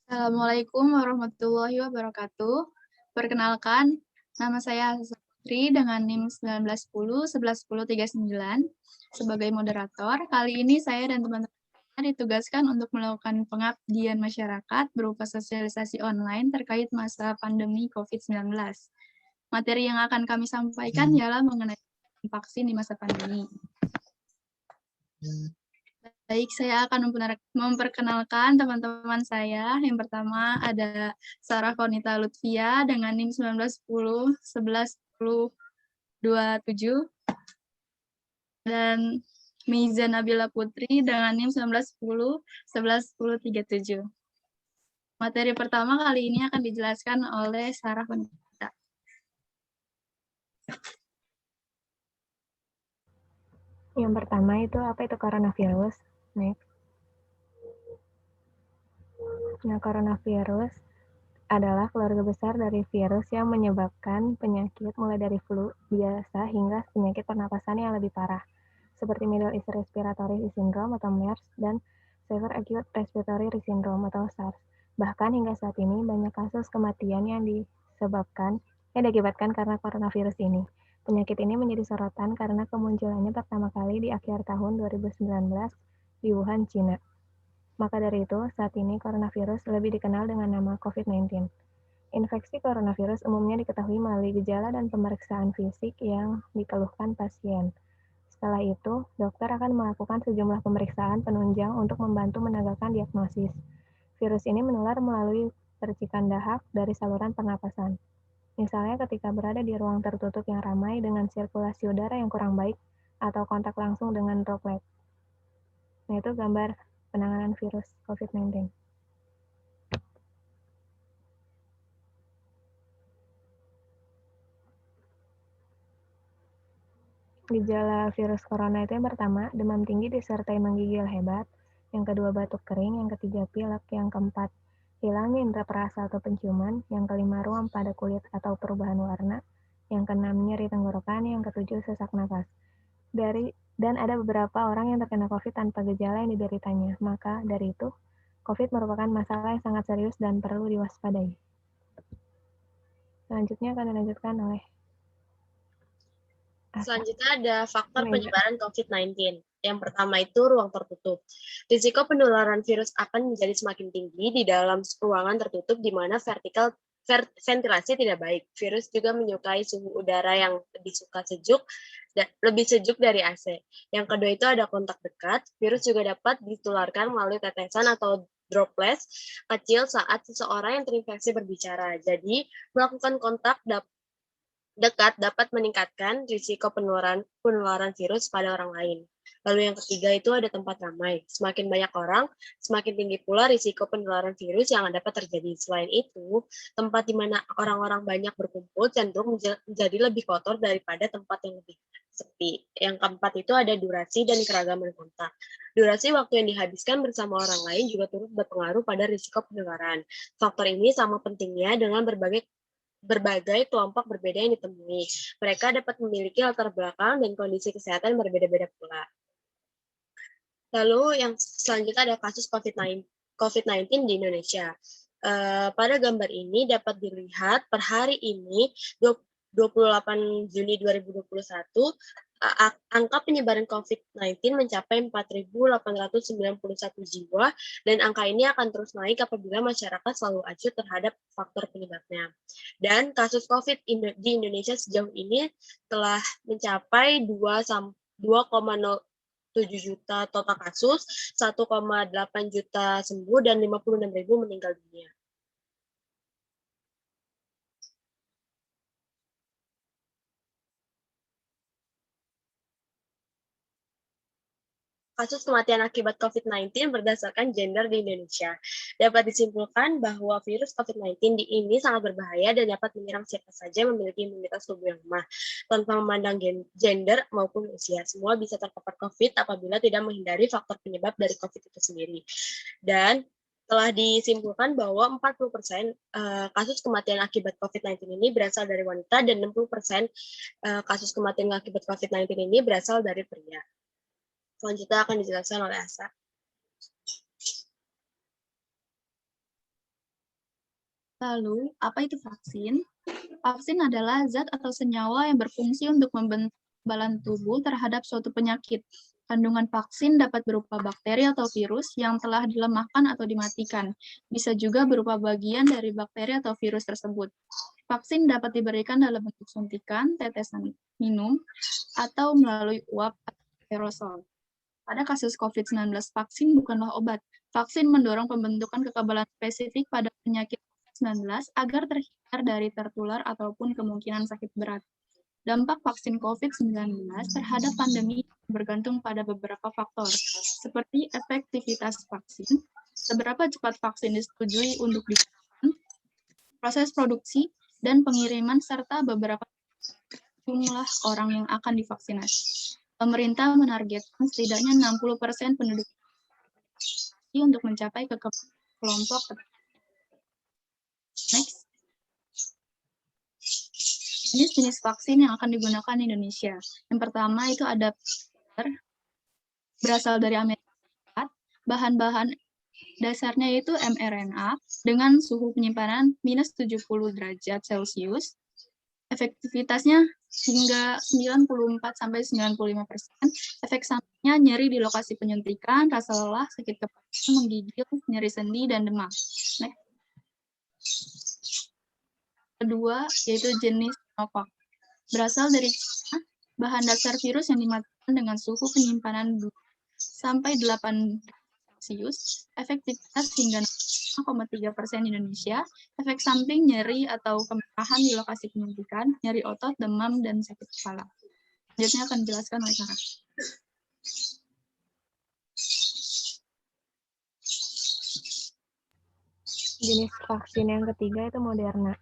Assalamualaikum warahmatullahi wabarakatuh. Perkenalkan, nama saya Hasasa Putri dengan NIM 1910 111039 sebagai moderator. Kali ini saya dan teman-teman saya ditugaskan untuk melakukan pengabdian masyarakat berupa sosialisasi online terkait masa pandemi COVID-19. Materi yang akan kami sampaikan ialah mengenai vaksin di masa pandemi. Baik, saya akan memperkenalkan teman-teman saya. Yang pertama ada Sarah Konita Lutfia dengan NIM 1910 111027 dan Miza Nabila Putri dengan NIM 1910 111037. Materi pertama kali ini akan dijelaskan oleh Sarah Konita. Yang pertama itu apa itu coronavirus? Next. Nah, coronavirus adalah keluarga besar dari virus yang menyebabkan penyakit mulai dari flu biasa hingga penyakit pernapasan yang lebih parah, seperti Middle East Respiratory Syndrome atau MERS dan Severe Acute Respiratory Syndrome atau SARS. Bahkan hingga saat ini banyak kasus kematian yang diakibatkan karena coronavirus ini. Penyakit ini menjadi sorotan karena kemunculannya pertama kali di akhir tahun 2019 di Wuhan, Cina. Maka dari itu, saat ini coronavirus lebih dikenal dengan nama COVID-19. Infeksi coronavirus umumnya diketahui melalui gejala dan pemeriksaan fisik yang dikeluhkan pasien. Setelah itu, dokter akan melakukan sejumlah pemeriksaan penunjang untuk membantu menegakkan diagnosis. Virus ini menular melalui percikan dahak dari saluran pernapasan. Misalnya ketika berada di ruang tertutup yang ramai dengan sirkulasi udara yang kurang baik atau kontak langsung dengan droplet. Nah, itu gambar penanganan virus COVID-19. Gejala virus corona itu yang pertama, demam tinggi disertai menggigil hebat. Yang kedua, batuk kering. Yang ketiga, pilek. Yang keempat, hilangnya indera perasa atau penciuman. Yang kelima, ruam pada kulit atau perubahan warna. Yang keenam, nyeri tenggorokan. Yang ketujuh, sesak napas. Dan ada beberapa orang yang terkena COVID tanpa gejala yang dideritanya. Maka dari itu, COVID merupakan masalah yang sangat serius dan perlu diwaspadai. Selanjutnya akan dilanjutkan oleh Selanjutnya ada faktor penyebaran COVID-19. Yang pertama itu ruang tertutup. Risiko penularan virus akan menjadi semakin tinggi di dalam ruangan tertutup di mana ventilasi tidak baik. Virus juga menyukai suhu udara yang lebih sejuk dari AC. Yang kedua itu ada kontak dekat. Virus juga dapat ditularkan melalui tetesan atau droplets kecil saat seseorang yang terinfeksi berbicara. Jadi, melakukan kontak dekat dapat meningkatkan risiko penularan virus pada orang lain. Lalu yang ketiga itu ada tempat ramai. Semakin banyak orang, semakin tinggi pula risiko penularan virus yang dapat terjadi. Selain itu, tempat di mana orang-orang banyak berkumpul cenderung menjadi lebih kotor daripada tempat yang lebih sepi. Yang keempat itu ada durasi dan keragaman kontak. Durasi waktu yang dihabiskan bersama orang lain juga turut berpengaruh pada risiko penularan. Faktor ini sama pentingnya dengan berbagai kelompok berbeda yang ditemui. Mereka dapat memiliki latar belakang dan kondisi kesehatan berbeda-beda pula. Lalu yang selanjutnya ada kasus COVID-19 di Indonesia. Pada gambar ini dapat dilihat per hari ini 28 Juni 2021 angka penyebaran COVID-19 mencapai 4.891 jiwa dan angka ini akan terus naik apabila masyarakat selalu acuh terhadap faktor penyebabnya. Dan kasus COVID di Indonesia sejauh ini telah mencapai 2,07 juta total kasus, 1,8 juta sembuh, dan 56.000 meninggal dunia. Kasus kematian akibat COVID-19 berdasarkan gender di Indonesia. Dapat disimpulkan bahwa virus COVID-19 ini sangat berbahaya dan dapat menyerang siapa saja yang memiliki imunitas tubuh yang lemah. Tanpa memandang gender maupun usia, semua bisa terpapar COVID apabila tidak menghindari faktor penyebab dari COVID itu sendiri. Dan telah disimpulkan bahwa 40% kasus kematian akibat COVID-19 ini berasal dari wanita dan 60% kasus kematian akibat COVID-19 ini berasal dari pria. Selanjutnya akan dijelaskan oleh Asa. Lalu, apa itu vaksin? Vaksin adalah zat atau senyawa yang berfungsi untuk membentuk kekebalan tubuh terhadap suatu penyakit. Kandungan vaksin dapat berupa bakteri atau virus yang telah dilemahkan atau dimatikan. Bisa juga berupa bagian dari bakteri atau virus tersebut. Vaksin dapat diberikan dalam bentuk suntikan, tetesan minum, atau melalui uap atau aerosol. Pada kasus COVID-19, vaksin bukanlah obat. Vaksin mendorong pembentukan kekebalan spesifik pada penyakit COVID-19 agar terhindar dari tertular ataupun kemungkinan sakit berat. Dampak vaksin COVID-19 terhadap pandemi bergantung pada beberapa faktor, seperti efektivitas vaksin, seberapa cepat vaksin disetujui untuk digunakan, proses produksi, dan pengiriman, serta beberapa jumlah orang yang akan divaksinasi. Pemerintah menargetkan setidaknya 60% penduduk untuk mencapai kekebalan kelompok. Next. Jenis-jenis vaksin yang akan digunakan di Indonesia. Yang pertama itu ada Pfizer, berasal dari Amerika Serikat. Bahan-bahan dasarnya yaitu mRNA dengan suhu penyimpanan minus 70 derajat Celcius. Efektivitasnya hingga 94-95%. Efek sampingnya nyeri di lokasi penyuntikan, rasa lelah, sakit kepala, menggigil, nyeri sendi, dan demam. Next. Kedua, yaitu jenis Sinovac. Berasal dari China, bahan dasar virus yang dimatikan dengan suhu penyimpanan 2-8 Celcius, efektivitas hingga 0,3% di Indonesia, efek samping nyeri atau kemerahan di lokasi penyuntikan, nyeri otot, demam, dan sakit kepala. Selanjutnya akan dijelaskan oleh Sarah. Jenis vaksin yang ketiga itu Moderna.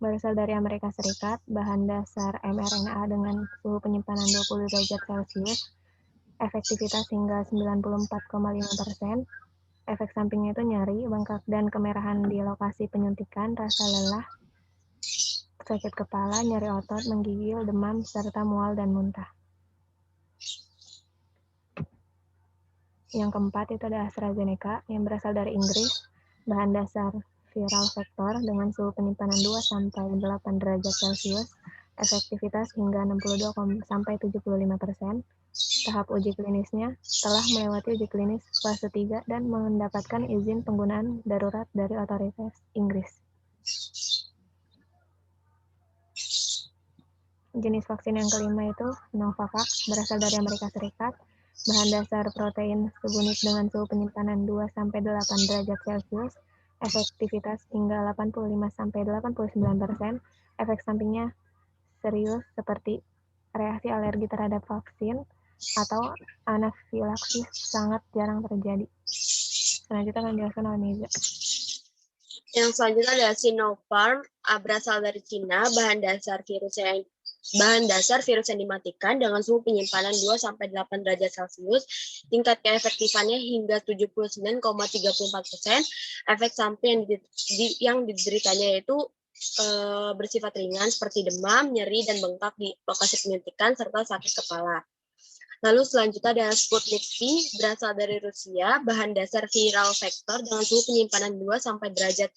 Berasal dari Amerika Serikat, bahan dasar mRNA dengan suhu penyimpanan 20 derajat Celcius, efektivitas hingga 94,5%, efek sampingnya itu nyeri, bengkak, dan kemerahan di lokasi penyuntikan, rasa lelah, sakit kepala, nyeri otot, menggigil, demam, serta mual dan muntah. Yang keempat itu ada AstraZeneca yang berasal dari Inggris, bahan dasar viral vektor dengan suhu penyimpanan 2-8 derajat Celcius, efektivitas hingga 62-75%. Tahap uji klinisnya telah melewati uji klinis fase 3 dan mendapatkan izin penggunaan darurat dari otoritas Inggris. Jenis vaksin yang kelima itu Novavax, berasal dari Amerika Serikat, bahan dasar protein subunit dengan suhu penyimpanan 2-8 derajat Celcius, efektivitas hingga 85-89%, efek sampingnya serius seperti reaksi alergi terhadap vaksin atau anafilaksis sangat jarang terjadi. Selanjutnya akan dijelaskan oleh Niza. Yang selanjutnya adalah Sinopharm, berasal dari Cina, bahan dasar virus yang dimatikan dengan suhu penyimpanan 2-8 derajat Celcius, tingkat keefektifannya hingga 79,34%, efek samping yang dideritanya yaitu bersifat ringan seperti demam, nyeri, dan bengkak di lokasi penyuntikan, serta sakit kepala. Lalu selanjutnya ada Sputnik V, berasal dari Rusia, bahan dasar viral vektor dengan suhu penyimpanan 2-8 derajat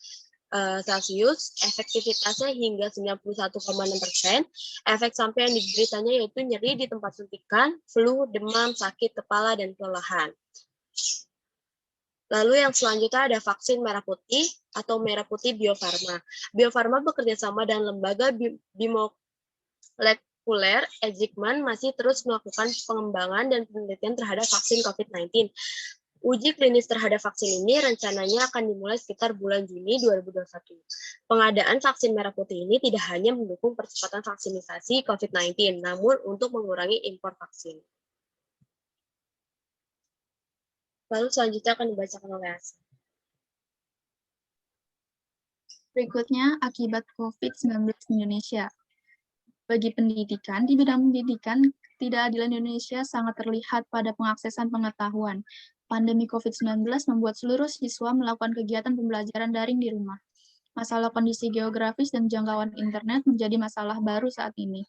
Celcius, efektivitasnya hingga 91,6%, efek samping yang dideritanya yaitu nyeri di tempat suntikan, flu, demam, sakit kepala, dan kelelahan. Lalu yang selanjutnya ada vaksin merah putih atau merah putih Bio Farma. Bio Farma bekerja sama dengan lembaga bimolekuler Eijkman masih terus melakukan pengembangan dan penelitian terhadap vaksin COVID-19. Uji klinis terhadap vaksin ini rencananya akan dimulai sekitar bulan Juni 2021. Pengadaan vaksin merah putih ini tidak hanya mendukung percepatan vaksinisasi COVID-19, namun untuk mengurangi impor vaksin. Lalu selanjutnya akan dibacakan oleh Asa. Berikutnya, akibat COVID-19 di Indonesia. Bagi pendidikan, di bidang pendidikan, ketidakadilan Indonesia sangat terlihat pada pengaksesan pengetahuan. Pandemi COVID-19 membuat seluruh siswa melakukan kegiatan pembelajaran daring di rumah. Masalah kondisi geografis dan jangkauan internet menjadi masalah baru saat ini.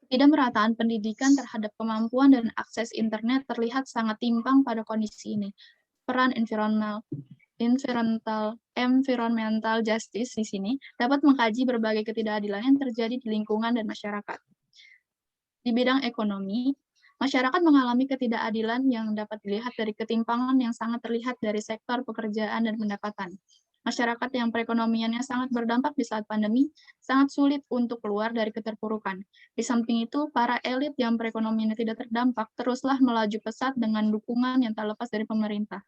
Ketidakmerataan pendidikan terhadap kemampuan dan akses internet terlihat sangat timpang pada kondisi ini. Peran environmental justice di sini dapat mengkaji berbagai ketidakadilan yang terjadi di lingkungan dan masyarakat. Di bidang ekonomi, masyarakat mengalami ketidakadilan yang dapat dilihat dari ketimpangan yang sangat terlihat dari sektor pekerjaan dan pendapatan. Masyarakat yang perekonomiannya sangat berdampak di saat pandemi sangat sulit untuk keluar dari keterpurukan. Di samping itu, para elit yang perekonomiannya tidak terdampak teruslah melaju pesat dengan dukungan yang tak lepas dari pemerintah.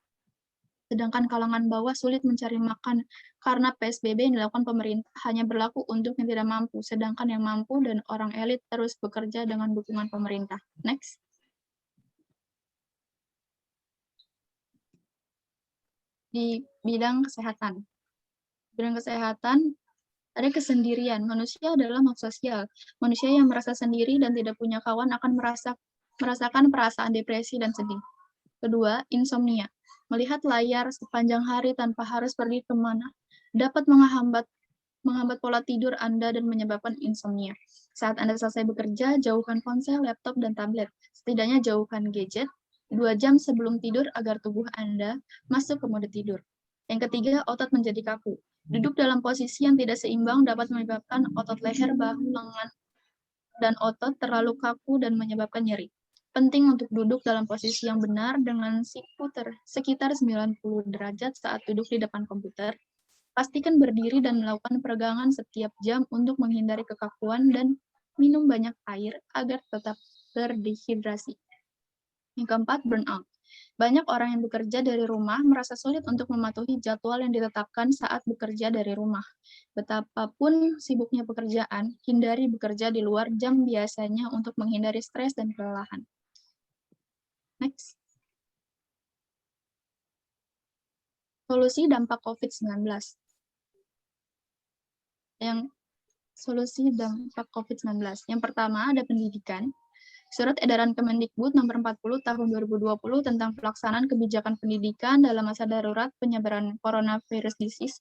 Sedangkan kalangan bawah sulit mencari makan karena PSBB yang dilakukan pemerintah hanya berlaku untuk yang tidak mampu, sedangkan yang mampu dan orang elit terus bekerja dengan dukungan pemerintah. Next. Di bidang kesehatan. Bidang kesehatan, ada kesendirian. Manusia adalah makhluk sosial. Manusia yang merasa sendiri dan tidak punya kawan akan merasakan perasaan depresi dan sedih. Kedua, insomnia. Melihat layar sepanjang hari tanpa harus pergi kemana dapat menghambat pola tidur Anda dan menyebabkan insomnia. Saat Anda selesai bekerja, jauhkan ponsel, laptop, dan tablet. Setidaknya jauhkan gadget 2 jam sebelum tidur agar tubuh Anda masuk ke mode tidur. Yang ketiga, otot menjadi kaku. Duduk dalam posisi yang tidak seimbang dapat menyebabkan otot leher, bahu, lengan, dan otot terlalu kaku dan menyebabkan nyeri. Penting untuk duduk dalam posisi yang benar dengan siku sekitar 90 derajat saat duduk di depan komputer. Pastikan berdiri dan melakukan peregangan setiap jam untuk menghindari kekakuan dan minum banyak air agar tetap terdehidrasi. Yang keempat, burnout. Banyak orang yang bekerja dari rumah merasa sulit untuk mematuhi jadwal yang ditetapkan saat bekerja dari rumah. Betapapun sibuknya pekerjaan, hindari bekerja di luar jam biasanya untuk menghindari stres dan kelelahan. Next. Solusi dampak COVID-19. Solusi dampak COVID-19. Yang pertama ada pendidikan. Surat Edaran Kemendikbud Nomor 40 Tahun 2020 tentang pelaksanaan kebijakan pendidikan dalam masa darurat penyebaran coronavirus disease.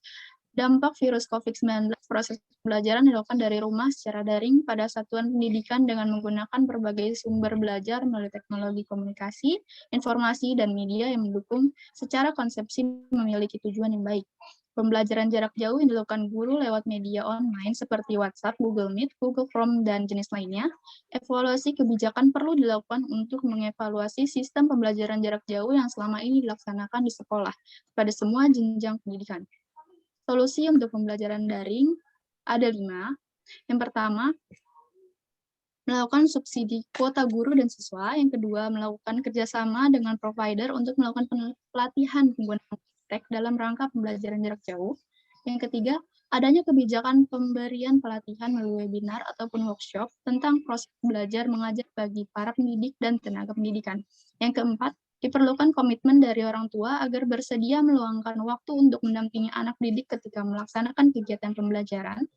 Dampak virus COVID-19, proses pembelajaran dilakukan dari rumah secara daring pada satuan pendidikan dengan menggunakan berbagai sumber belajar melalui teknologi komunikasi, informasi, dan media yang mendukung secara konsepsi memiliki tujuan yang baik. Pembelajaran jarak jauh yang dilakukan guru lewat media online seperti WhatsApp, Google Meet, Google Chrome, dan jenis lainnya. Evaluasi kebijakan perlu dilakukan untuk mengevaluasi sistem pembelajaran jarak jauh yang selama ini dilaksanakan di sekolah pada semua jenjang pendidikan. Solusi untuk pembelajaran daring ada 5. Yang pertama, melakukan subsidi kuota guru dan siswa. Yang kedua, melakukan kerjasama dengan provider untuk melakukan pelatihan penggunaan tek dalam rangka pembelajaran jarak jauh. Yang ketiga, adanya kebijakan pemberian pelatihan melalui webinar ataupun workshop tentang proses belajar mengajar bagi para pendidik dan tenaga pendidikan. Yang keempat, diperlukan komitmen dari orang tua agar bersedia meluangkan waktu untuk mendampingi anak didik ketika melaksanakan kegiatan pembelajaran.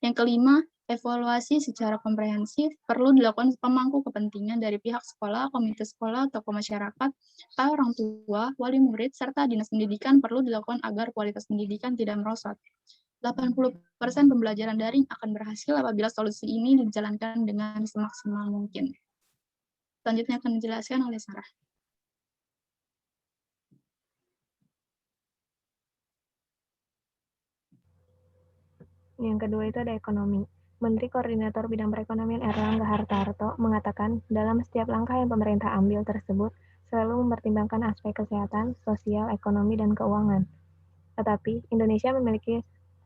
Yang kelima, evaluasi secara komprehensif perlu dilakukan pemangku kepentingan dari pihak sekolah, komite sekolah, tokoh masyarakat, para orang tua, wali murid, serta dinas pendidikan perlu dilakukan agar kualitas pendidikan tidak merosot. 80% pembelajaran daring akan berhasil apabila solusi ini dijalankan dengan semaksimal mungkin. Selanjutnya akan dijelaskan oleh Sarah. Yang kedua itu ada ekonomi. Menteri Koordinator Bidang Perekonomian Erlangga Hartarto mengatakan dalam setiap langkah yang pemerintah ambil tersebut selalu mempertimbangkan aspek kesehatan, sosial, ekonomi, dan keuangan. Tetapi Indonesia memiliki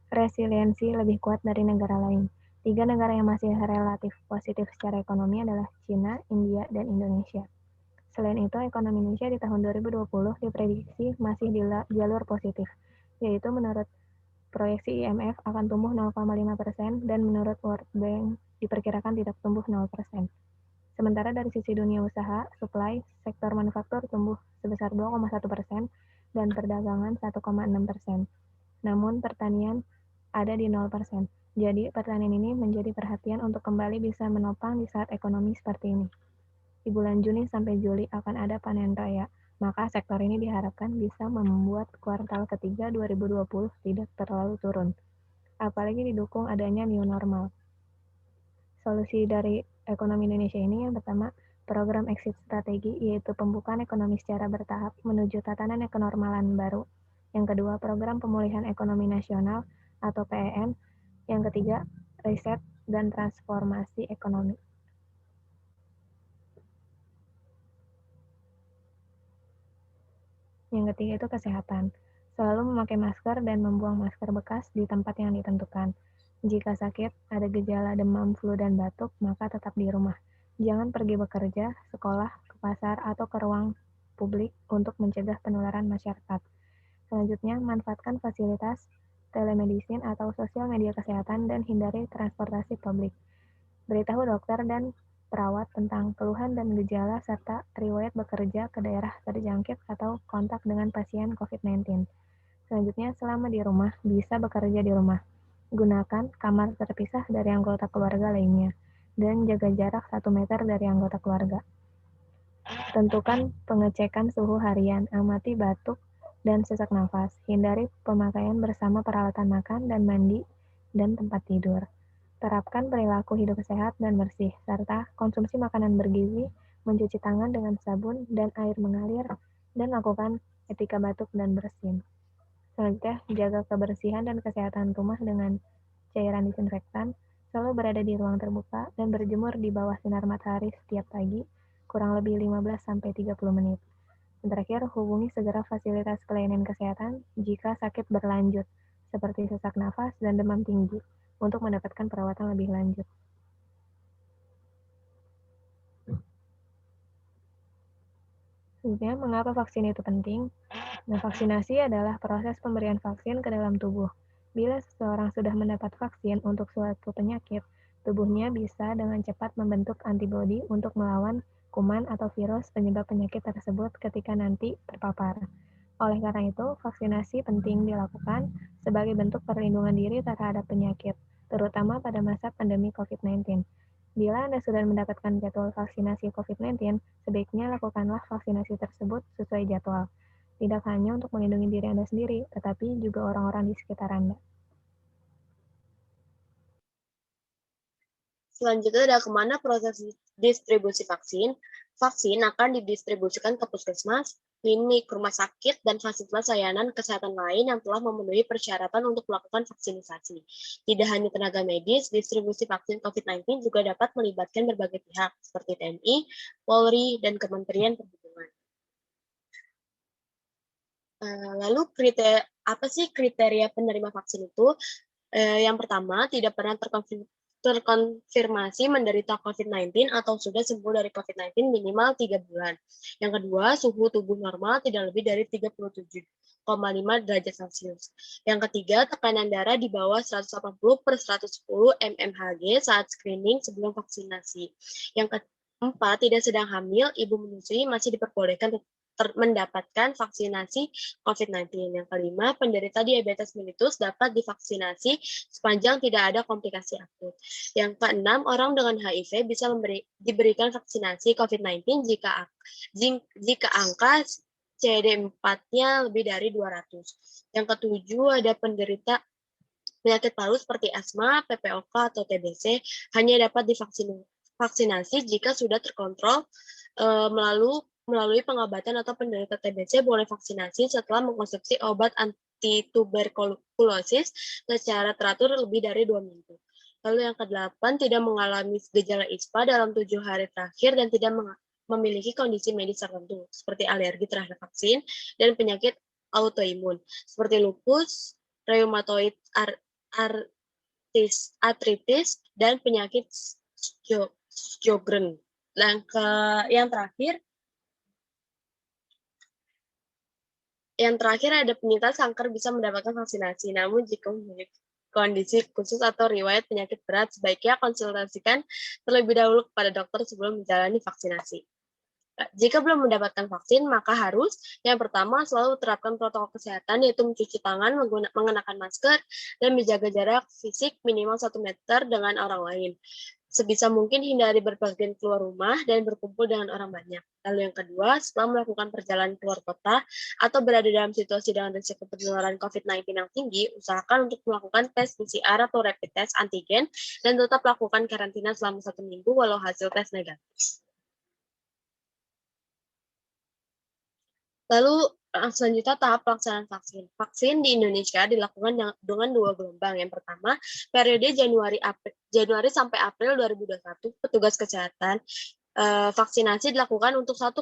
resiliensi lebih kuat dari negara lain. 3 negara yang masih relatif positif secara ekonomi adalah China, India, dan Indonesia. Selain itu, ekonomi Indonesia di tahun 2020 diprediksi masih di jalur positif, yaitu menurut proyeksi IMF akan tumbuh 0,5% dan menurut World Bank diperkirakan tidak tumbuh 0%. Sementara dari sisi dunia usaha, supply, sektor manufaktur tumbuh sebesar 2,1% dan perdagangan 1,6%. Namun pertanian ada di 0%. Jadi pertanian ini menjadi perhatian untuk kembali bisa menopang di saat ekonomi seperti ini. Di bulan Juni sampai Juli akan ada panen raya, maka sektor ini diharapkan bisa membuat kuartal ketiga 2020 tidak terlalu turun. Apalagi didukung adanya new normal. Solusi dari ekonomi Indonesia ini yang pertama, program exit strategi, yaitu pembukaan ekonomi secara bertahap menuju tatanan kenormalan baru. Yang kedua, Program Pemulihan Ekonomi Nasional atau PEN. Yang ketiga, Riset dan Transformasi Ekonomi. Yang ketiga itu kesehatan. Selalu memakai masker dan membuang masker bekas di tempat yang ditentukan. Jika sakit, ada gejala demam, flu, dan batuk, maka tetap di rumah. Jangan pergi bekerja, sekolah, ke pasar, atau ke ruang publik untuk mencegah penularan masyarakat. Selanjutnya, manfaatkan fasilitas telemedicine atau sosial media kesehatan dan hindari transportasi publik. Beritahu dokter dan perawat tentang keluhan dan gejala serta riwayat bekerja ke daerah terjangkit atau kontak dengan pasien COVID-19. Selanjutnya, selama di rumah, bisa bekerja di rumah. Gunakan kamar terpisah dari anggota keluarga lainnya, dan jaga jarak 1 meter dari anggota keluarga. Tentukan pengecekan suhu harian, amati batuk dan sesak nafas. Hindari pemakaian bersama peralatan makan dan mandi dan tempat tidur. Terapkan perilaku hidup sehat dan bersih, serta konsumsi makanan bergizi, mencuci tangan dengan sabun dan air mengalir, dan lakukan etika batuk dan bersin. Selanjutnya, jaga kebersihan dan kesehatan rumah dengan cairan disinfektan, selalu berada di ruang terbuka, dan berjemur di bawah sinar matahari setiap pagi, kurang lebih 15-30 menit. Dan terakhir, hubungi segera fasilitas pelayanan kesehatan jika sakit berlanjut, seperti sesak nafas dan demam tinggi, untuk mendapatkan perawatan lebih lanjut. Selanjutnya, mengapa vaksin itu penting? Nah, vaksinasi adalah proses pemberian vaksin ke dalam tubuh. Bila seseorang sudah mendapat vaksin untuk suatu penyakit, tubuhnya bisa dengan cepat membentuk antibodi untuk melawan kuman atau virus penyebab penyakit tersebut ketika nanti terpapar. Oleh karena itu, vaksinasi penting dilakukan sebagai bentuk perlindungan diri terhadap penyakit, terutama pada masa pandemi COVID-19. Bila Anda sudah mendapatkan jadwal vaksinasi COVID-19, sebaiknya lakukanlah vaksinasi tersebut sesuai jadwal. Tidak hanya untuk melindungi diri Anda sendiri, tetapi juga orang-orang di sekitar Anda. Selanjutnya ada kemana proses distribusi vaksin. Vaksin akan didistribusikan ke puskesmas, klinik, rumah sakit, dan fasilitas layanan kesehatan lain yang telah memenuhi persyaratan untuk melakukan vaksinisasi. Tidak hanya tenaga medis, distribusi vaksin COVID-19 juga dapat melibatkan berbagai pihak, seperti TNI, Polri, dan Kementerian Perhubungan. Lalu apa sih kriteria penerima vaksin itu? Yang pertama, tidak pernah terkonfirmasi menderita COVID-19 atau sudah sembuh dari COVID-19 minimal 3 bulan. Yang kedua, suhu tubuh normal tidak lebih dari 37,5 derajat Celcius. Yang ketiga, tekanan darah di bawah 180/110 mmHg saat screening sebelum vaksinasi. Yang keempat, tidak sedang hamil, ibu menyusui masih diperbolehkan mendapatkan vaksinasi COVID-19. Yang kelima, penderita diabetes mellitus dapat divaksinasi sepanjang tidak ada komplikasi akut. Yang keenam, orang dengan HIV bisa diberikan vaksinasi COVID-19 jika angka CD4-nya lebih dari 200. Yang ketujuh, ada penderita penyakit paru seperti asma, PPOK, atau TBC hanya dapat divaksinasi jika sudah terkontrol melalui pengobatan, atau penderita TBC boleh vaksinasi setelah mengkonsumsi obat antituberkulosis secara teratur lebih dari 2 minggu. Lalu yang ke-8, tidak mengalami gejala ISPA dalam 7 hari terakhir dan tidak memiliki kondisi medis tertentu, seperti alergi terhadap vaksin dan penyakit autoimun, seperti lupus, rheumatoid arthritis, dan penyakit Sjogren. Yang terakhir ada penyintas kanker bisa mendapatkan vaksinasi, namun jika memiliki kondisi khusus atau riwayat penyakit berat, sebaiknya konsultasikan terlebih dahulu kepada dokter sebelum menjalani vaksinasi. Jika belum mendapatkan vaksin, maka harus yang pertama selalu terapkan protokol kesehatan, yaitu mencuci tangan, mengenakan masker, dan menjaga jarak fisik minimal 1 meter dengan orang lain. Sebisa mungkin hindari berpergian keluar rumah dan berkumpul dengan orang banyak. Lalu yang kedua, setelah melakukan perjalanan keluar kota atau berada dalam situasi dengan risiko penularan COVID-19 yang tinggi, usahakan untuk melakukan tes PCR atau rapid test antigen dan tetap lakukan karantina selama 1 minggu walau hasil tes negatif. Lalu Selanjutnya tahap pelaksanaan vaksin. Vaksin di Indonesia dilakukan dengan 2 gelombang. Yang pertama, periode Januari sampai April 2021, petugas kesehatan vaksinasi dilakukan untuk 1,3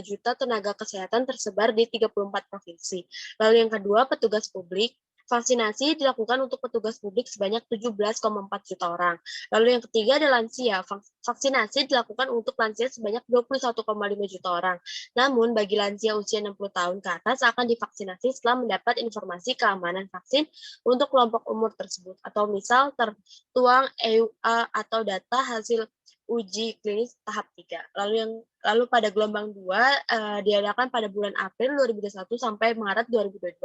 juta tenaga kesehatan tersebar di 34 provinsi. Lalu yang kedua, petugas publik. Vaksinasi dilakukan untuk petugas publik sebanyak 17,4 juta orang. Lalu yang ketiga ada lansia. Vaksinasi dilakukan untuk lansia sebanyak 21,5 juta orang. Namun, bagi lansia usia 60 tahun ke atas akan divaksinasi setelah mendapat informasi keamanan vaksin untuk kelompok umur tersebut. Atau misal tertuang EUA atau data hasil uji klinis tahap 3. Lalu pada gelombang 2 diadakan pada bulan April 2021 sampai Maret 2022.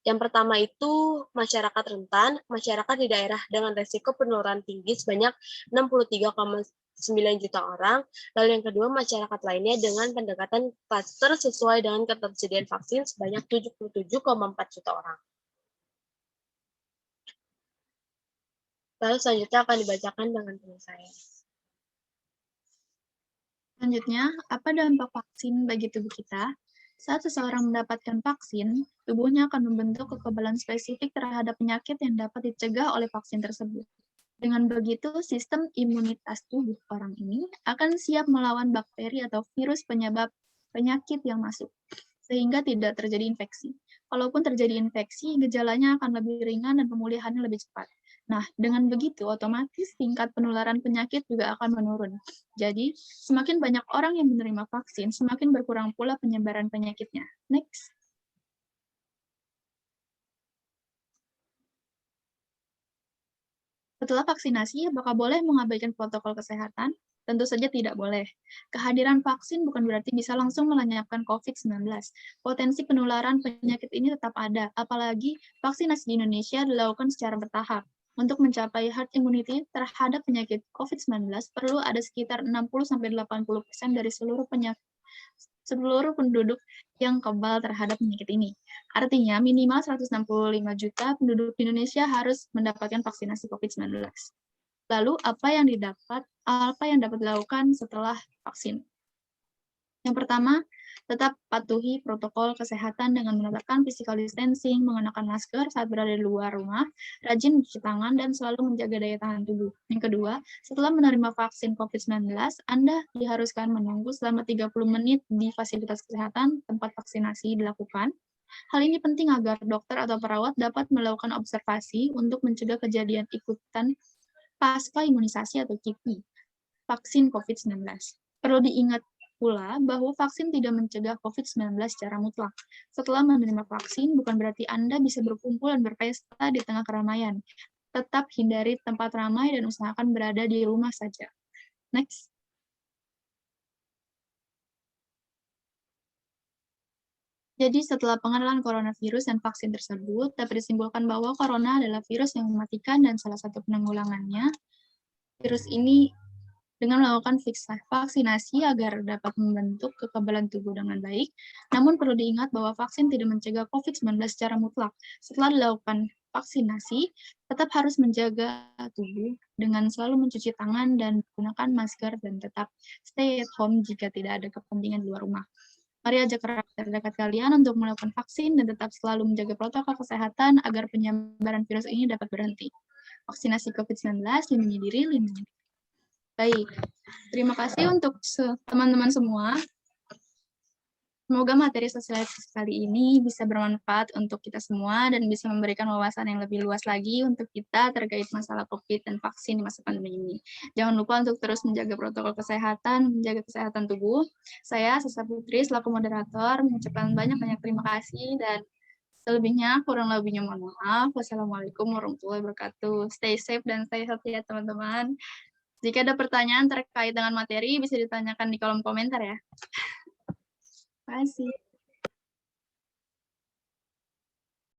Yang pertama itu masyarakat rentan, masyarakat di daerah dengan resiko penularan tinggi sebanyak 63,9 juta orang. Lalu yang kedua masyarakat lainnya dengan pendekatan klaster sesuai dengan ketersediaan vaksin sebanyak 77,4 juta orang. Lalu selanjutnya akan dibacakan dengan teman saya. Selanjutnya, apa dampak vaksin bagi tubuh kita? Saat seseorang mendapatkan vaksin, tubuhnya akan membentuk kekebalan spesifik terhadap penyakit yang dapat dicegah oleh vaksin tersebut. Dengan begitu, sistem imunitas tubuh orang ini akan siap melawan bakteri atau virus penyebab penyakit yang masuk, sehingga tidak terjadi infeksi. Kalaupun terjadi infeksi, gejalanya akan lebih ringan dan pemulihannya lebih cepat. Nah, dengan begitu, otomatis tingkat penularan penyakit juga akan menurun. Jadi, semakin banyak orang yang menerima vaksin, semakin berkurang pula penyebaran penyakitnya. Next. Setelah vaksinasi, apakah boleh mengabaikan protokol kesehatan? Tentu saja tidak boleh. Kehadiran vaksin bukan berarti bisa langsung melenyapkan COVID-19. Potensi penularan penyakit ini tetap ada, apalagi vaksinasi di Indonesia dilakukan secara bertahap. Untuk mencapai herd immunity terhadap penyakit COVID-19, perlu ada sekitar 60-80% dari seluruh penduduk yang kebal terhadap penyakit ini. Artinya, minimal 165 juta penduduk di Indonesia harus mendapatkan vaksinasi COVID-19. Lalu, apa yang dapat dilakukan setelah vaksin? Yang pertama, tetap patuhi protokol kesehatan dengan menerapkan physical distancing, mengenakan masker saat berada di luar rumah, rajin mencuci tangan, dan selalu menjaga daya tahan tubuh. Yang kedua, setelah menerima vaksin COVID-19, Anda diharuskan menunggu selama 30 menit di fasilitas kesehatan tempat vaksinasi dilakukan. Hal ini penting agar dokter atau perawat dapat melakukan observasi untuk mencegah kejadian ikutan pasca imunisasi atau KIPI, vaksin COVID-19. Perlu diingat pula bahwa vaksin tidak mencegah COVID-19 secara mutlak. Setelah menerima vaksin, bukan berarti Anda bisa berkumpul dan berpesta di tengah keramaian. Tetap hindari tempat ramai dan usahakan berada di rumah saja. Next. Jadi setelah pengenalan coronavirus dan vaksin tersebut, dapat disimpulkan bahwa corona adalah virus yang mematikan dan salah satu penanggulangannya, virus ini dengan melakukan vaksinasi agar dapat membentuk kekebalan tubuh dengan baik. Namun perlu diingat bahwa vaksin tidak mencegah COVID-19 secara mutlak. Setelah dilakukan vaksinasi, tetap harus menjaga tubuh dengan selalu mencuci tangan dan menggunakan masker dan tetap stay at home jika tidak ada kepentingan di luar rumah. Mari ajak kerabat terdekat kalian untuk melakukan vaksin dan tetap selalu menjaga protokol kesehatan agar penyebaran virus ini dapat berhenti. Vaksinasi COVID-19, lindungi diri, lindungi diri. Baik, terima kasih untuk teman-teman semua. Semoga materi sosialisasi kali ini bisa bermanfaat untuk kita semua dan bisa memberikan wawasan yang lebih luas lagi untuk kita terkait masalah COVID dan vaksin di masa pandemi ini. Jangan lupa untuk terus menjaga protokol kesehatan, menjaga kesehatan tubuh. Saya, Sasa Putri, selaku moderator, mengucapkan banyak-banyak terima kasih dan selebihnya, kurang lebihnya mohon maaf. Wassalamualaikum warahmatullahi wabarakatuh. Stay safe dan stay healthy ya teman-teman. Jika ada pertanyaan terkait dengan materi, bisa ditanyakan di kolom komentar ya. Terima kasih.